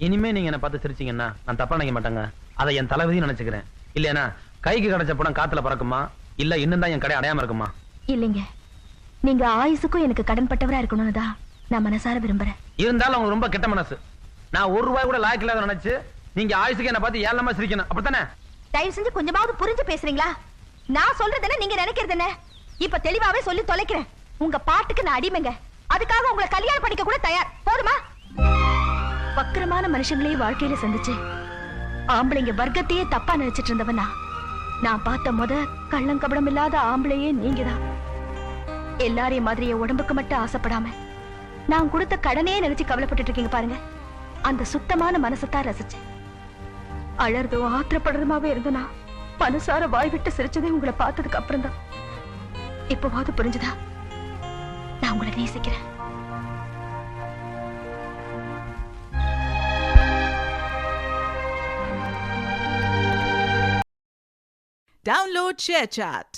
இனிமே நீங்க என்ன பார்த்து சிரிச்சீங்கன்னா நான் தப்பா நினைக்க மாட்டேங்க. அதை என் தலைவிதியும் நினைச்சுக்கிறேன். இல்லையா கைக்கு கிடைச்ச படம் காத்துல பறக்குமா, இல்ல இன்னும் தான் என் கடை அடையாம இருக்குமா? இல்லைங்க, நீங்க ஆயுசுக்கும் எனக்கு கடன் பட்டவரா இருக்கணும்னு தான் நான் மனசார விரும்புறேன். இருந்தாலும் அவங்க ரொம்ப கெட்ட மனசு. நான் ஒரு ரூபாய் கூட லாய்க்கு இல்லாத நினைச்சு நீங்க ஆயுசுக்கு என்ன பார்த்து ஏழமா சிரிக்கணும், அப்படித்தானே? தயவு செஞ்சு கொஞ்சமாவது புரிஞ்சு பேசுறீங்களா? நான் சொல்றது என்ன, நீங்க நினைக்கிறது என்ன? இப்ப தெளிவாவே சொல்லி தொலைக்கிறேன். உங்க பாட்டுக்கு நான் அடிமைங்க. அதுக்காக உங்களை கல்யாணம் பண்ணிக்க கூட தயார். போதுமா? வக்கரமான மனுஷங்களையும் வாழ்க்கையில சந்திச்சு ஆம்பளைங்க வர்க்கத்தையே தப்பா நினைச்சிட்டு இருந்தவனா நான் பார்த்த கள்ளங்கபடம் இல்லாத ஆம்பளையே நீங்கதான். எல்லாரையும் மாதிரி என் உடம்புக்கு மட்டும் ஆசைப்படாம நான் கொடுத்த கடனே நினைச்சு கவலைப்பட்டு இருக்கீங்க பாருங்க. அந்த சுத்தமான மனசத்தான் ரசிச்சேன். அழறதும் ஆத்திரப்படுறதுமாவே இருந்தனா மனசார வாய் விட்டு சிரிச்சதே உங்களை பார்த்ததுக்கு அப்புறம் தான். இப்பவாது புரிஞ்சுதா நான் உங்களை நேசிக்கிறேன். Download ShareChat.